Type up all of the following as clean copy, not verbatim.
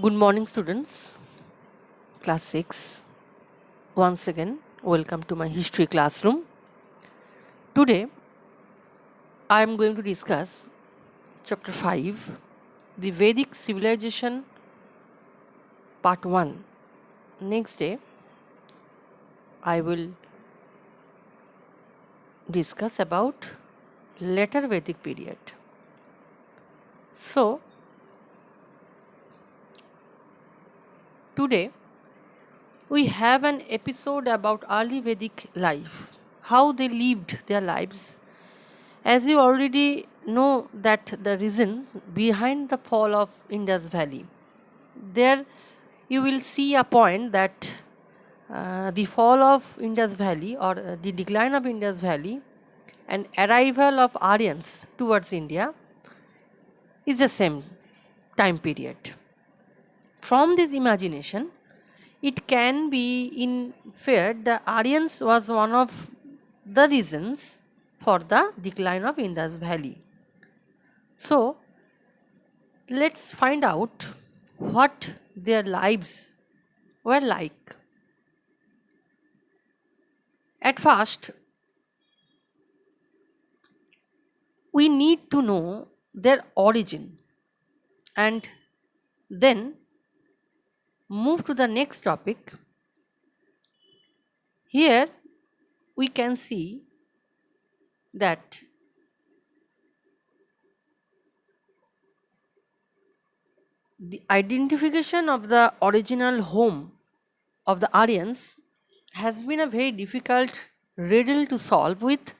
Good morning, students. Class 6. Once again, welcome to my history classroom. Today, I am going to discuss chapter 5, the Vedic civilization, part 1. Next day, I will discuss about later Vedic period. So, today, we have an episode about early Vedic life, how they lived their lives. As you already know that the reason behind the fall of Indus Valley, there you will see a point that the fall of Indus Valley or the decline of Indus Valley and arrival of Aryans towards India is the same time period. From this imagination, it can be inferred the Aryans was one of the reasons for the decline of Indus Valley. So, let's find out what their lives were like. At first, we need to know their origin and then move to the next topic. Here, we can see that the identification of the original home of the Aryans has been a very difficult riddle to solve, with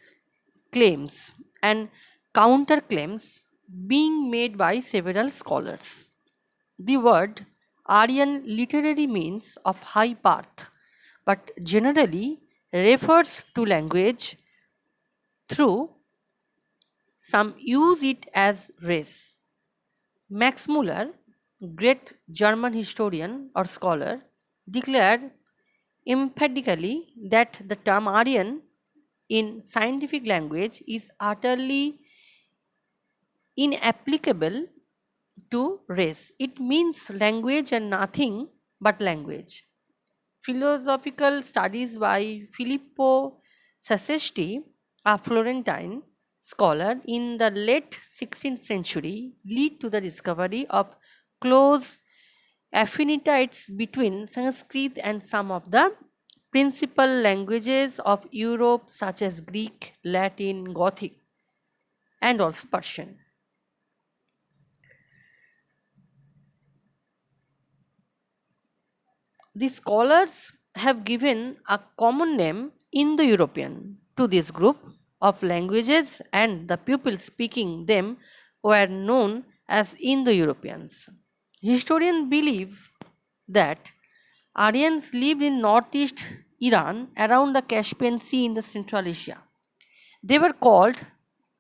claims and counterclaims being made by several scholars. The word Aryan literally means of high path, but generally refers to language, through some use it as race. Max Muller, great German historian or scholar, declared emphatically that the term Aryan in scientific language is utterly inapplicable to race. It means language and nothing but language. Philosophical studies by Filippo Sassesti, a Florentine scholar in the late 16th century, lead to the discovery of close affinities between Sanskrit and some of the principal languages of Europe, such as Greek, Latin, Gothic, and also Persian. The scholars have given a common name Indo-European to this group of languages, and the people speaking them were known as Indo-Europeans. Historians believe that Aryans lived in northeast Iran around the Caspian Sea in the Central Asia. They were called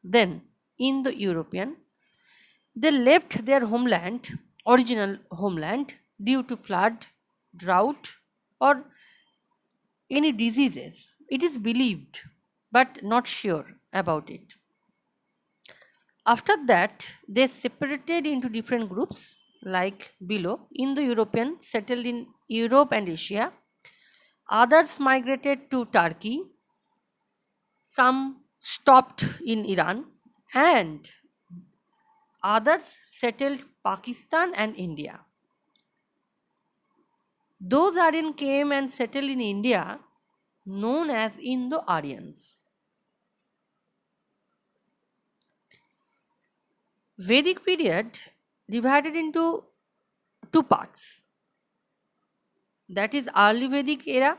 then Indo-European. They left their homeland, original homeland, due to flood, drought, or any diseases. It is believed, but not sure about it. After that, they separated into different groups like below. Indo-European settled in Europe and Asia. Others migrated to Turkey. Some stopped in Iran, and others settled Pakistan and India. Those Aryan came and settled in India, known as Indo-Aryans. Vedic period divided into two parts, that is early Vedic era,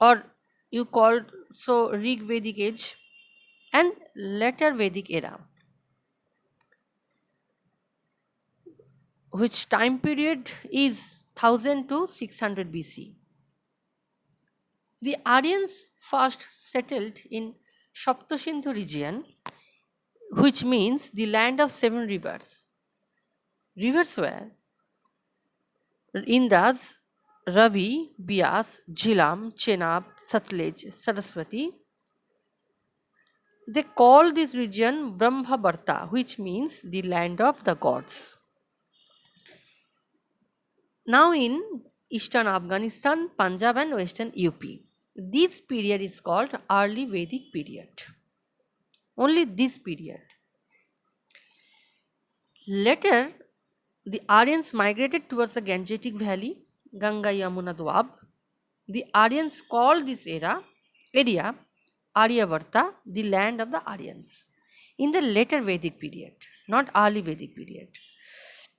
or you call so Rig Vedic age, and later Vedic era, which time period is 1000 to 600 BC. The Aryans first settled in Saptasindhu region, which means the land of seven rivers. Rivers were Indus, Ravi, Bias, Jhilam, Chenab, Satluj, Saraswati. They call this region Brahmavarta, which means the land of the gods. Now in eastern Afghanistan, Punjab and western UP. This period is called early Vedic period. Only this period. Later, the Aryans migrated towards the Gangetic Valley, Ganga Yamuna Doab. The Aryans called this area Aryavarta, the land of the Aryans, in the later Vedic period, not early Vedic period.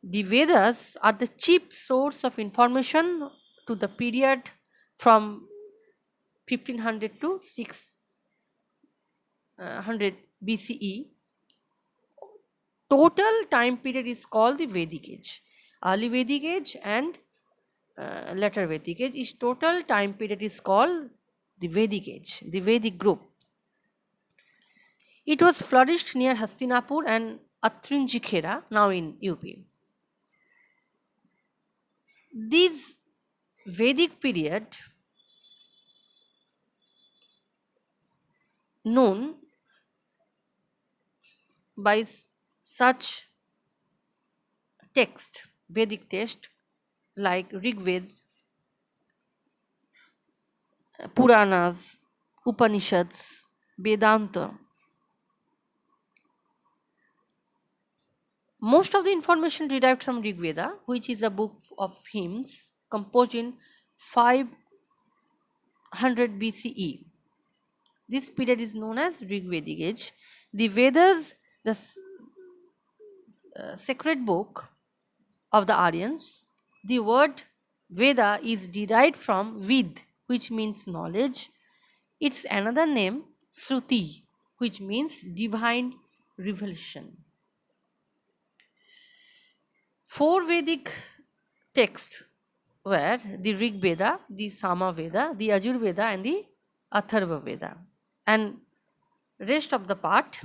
The Vedas are the chief source of information to the period from 1500 to 600 BCE. Total time period is called the Vedic age. Early Vedic age and later Vedic age is total time period is called the Vedic age, the Vedic group. It was flourished near Hastinapur and Atrinjikhera, now in UP. This Vedic period, known by such text, Vedic text like Rig Veda, Puranas, Upanishads, Vedanta. Most of the information derived from Rig Veda, which is a book of hymns composed in 500 BCE. This period is known as Rig Vedic age. The Vedas, the sacred book of the Aryans, the word Veda is derived from Ved, which means knowledge. Its another name, Shruti, which means divine revelation. 4 Vedic texts were the Rig Veda, the Sama Veda, the Ajur Veda and the Atharva Veda. And rest of the part,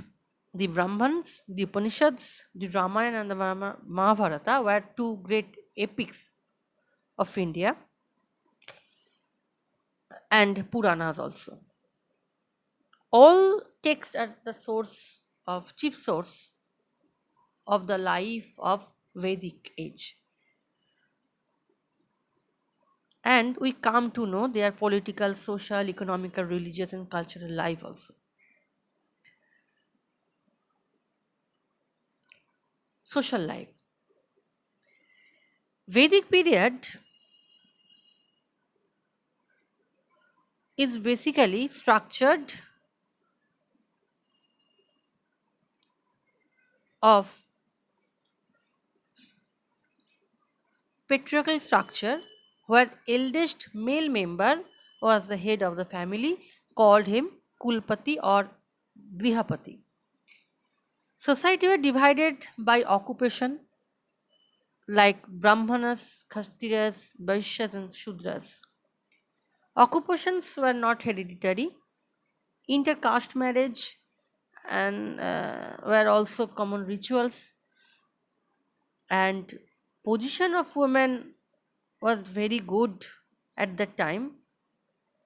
the Brahmans, the Upanishads, the Ramayana and the Mahabharata were 2 great epics of India, and Puranas also. All texts are the chief source of the life of Vedic age. And we come to know their political, social, economical, religious and cultural life also. Social life. Vedic period is basically structured of patriarchal structure where eldest male member was the head of the family, called him Kulpati or Grihapati. Society were divided by occupation like Brahmanas, Kshatriyas, Vaishyas and Shudras. Occupations were not hereditary. Intercaste marriage and were also common rituals, and position of women was very good at that time.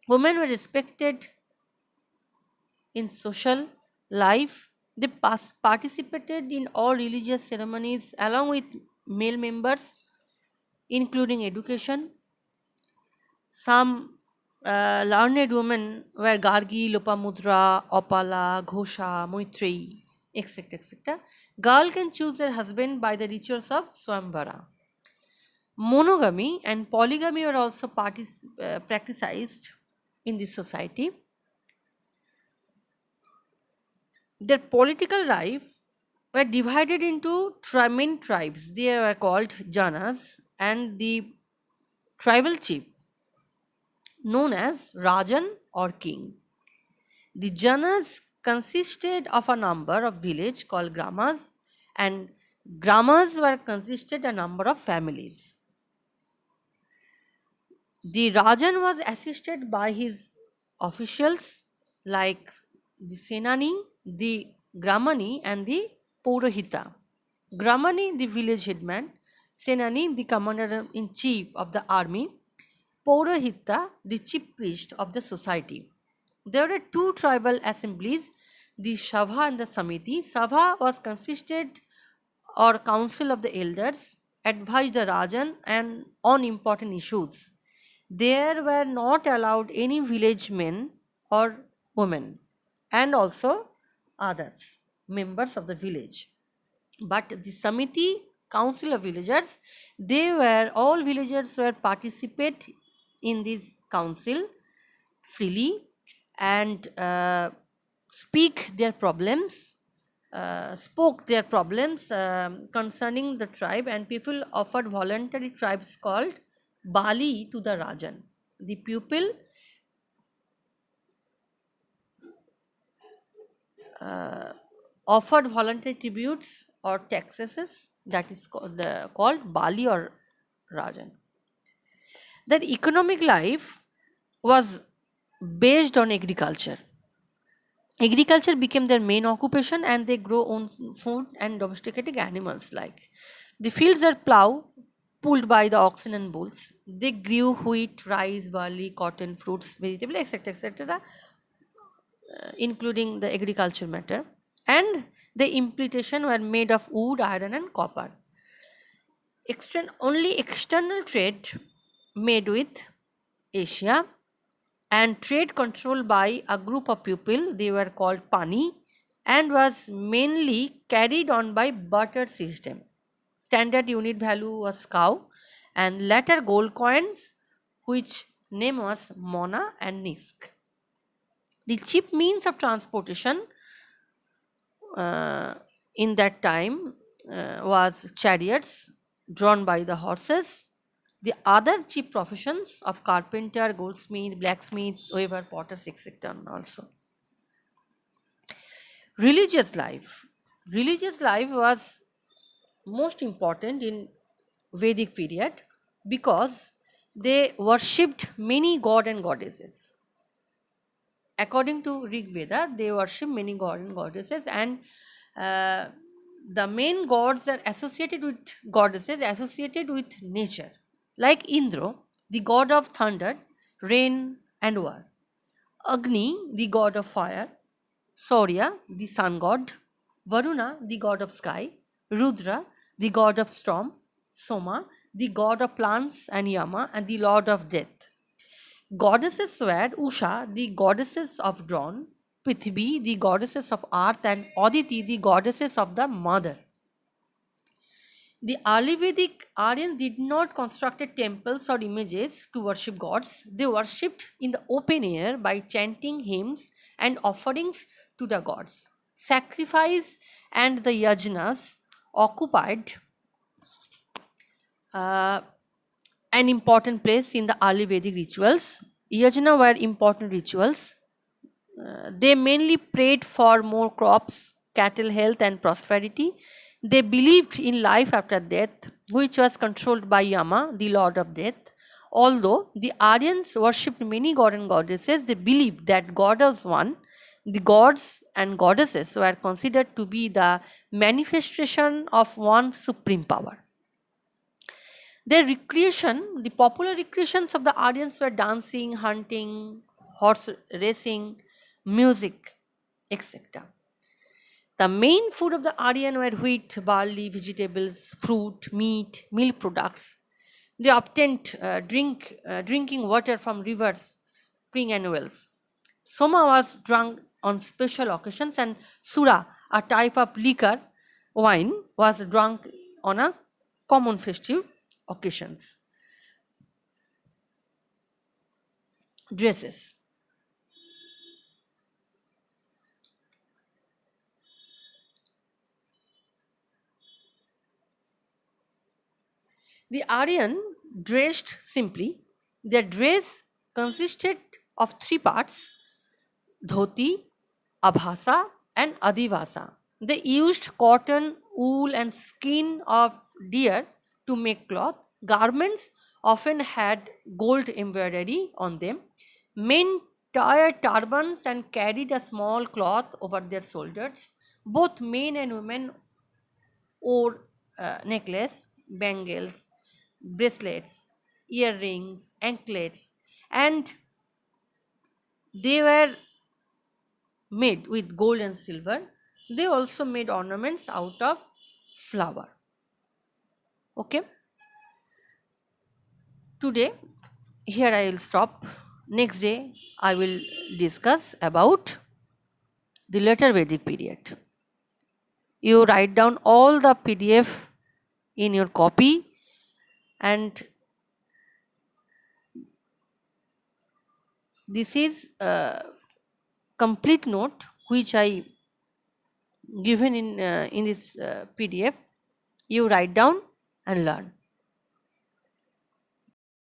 Women were respected in social life. They participated in all religious ceremonies along with male members, including education. Some learned women were Gargi, Lopamudra, Opala, Ghosha, Maitreyi, etc. etc. Girl can choose their husband by the rituals of Swamvara. Monogamy and polygamy were also practiced in this society. Their political life were divided into main tribes. They were called Janas, and the tribal chief known as Rajan or king. The Janas consisted of a number of villages called Gramas, and Gramas were consisted a number of families. The Rajan was assisted by his officials like the Senani, the Gramani and the Paurohita. Gramani, the village headman, Senani, the commander-in-chief of the army, Paurohita, the chief priest of the society. There were 2 tribal assemblies, the Sabha and the Samiti. Sabha was consisted or council of the elders, advise the Rajan and on important issues. There were not allowed any village men or women, and also others, members of the village. But the Samiti, council of villagers, they were all villagers were participate in this council freely and speak their problems, spoke their problems concerning the tribe, and people offered voluntary tribes called Bali to the Rajan. The people uh, offered voluntary tributes or taxes, that is called Bali or Rajan. Their economic life was based on agriculture. Agriculture became their main occupation and they grow own food and domesticated animals. Like the fields are ploughed, pulled by the oxen and bulls. They grew wheat, rice, barley, cotton, fruits, vegetables, etc., etc., including the agriculture matter. And the implementation were made of wood, iron, and copper. Only external trade made with Asia and trade controlled by a group of people, they were called Pani, and was mainly carried on by barter system. Standard unit value was cow and later gold coins, which name was Mona and Nisk. The cheap means of transportation uh, in that time was chariots drawn by the horses. The other cheap professions of carpenter, goldsmith, blacksmith, weaver, potters, etc. also. Religious life. Religious life was most important in Vedic period because they worshipped many god and goddesses. According to Rig Veda, they worship many god and goddesses, and uh, the main gods are associated with goddesses associated with nature, like Indra, the god of thunder, rain, and war. Agni, the god of fire. Surya, the sun god. Varuna, the god of sky. Rudra, the god of storm. Soma, the god of plants, and Yama, and the lord of death. Goddesses were Usha, the goddesses of dawn, Prithvi, the goddesses of earth, and Aditi, the goddesses of the mother. The early Vedic Aryans did not construct temples or images to worship gods. They worshipped in the open air by chanting hymns and offerings to the gods. Sacrifice and the yajnas occupied uh, an important place in the early Vedic rituals. Yajna were important rituals. They mainly prayed for more crops, cattle health, and prosperity. They believed in life after death, which was controlled by Yama, the lord of death. Although the Aryans worshipped many gods and goddesses, they believed that God was one. The gods and goddesses were considered to be the manifestation of one supreme power. Their recreation, the popular recreations of the Aryans were dancing, hunting, horse racing, music, etc. The main food of the Aryan were wheat, barley, vegetables, fruit, meat, milk products. They obtained drinking water from rivers, spring and wells. Soma was drunk on special occasions, and Sura, a type of liquor, wine, was drunk on a common festive occasions. Dresses. The Aryan dressed simply. Their dress consisted of three parts: dhoti, abhasa, and adivasa. They used cotton, wool, and skin of deer to make cloth. Garments often had gold embroidery on them. Men tied turbans and carried a small cloth over their shoulders. Both men and women wore necklace, bangles, bracelets, earrings, anklets, and they were made with gold and silver. They also made ornaments out of flower. Okay, today here I will stop. Next day I will discuss about the later Vedic period. You write down all the PDF in your copy, and this is a complete note which I given in this PDF. You write down and learn.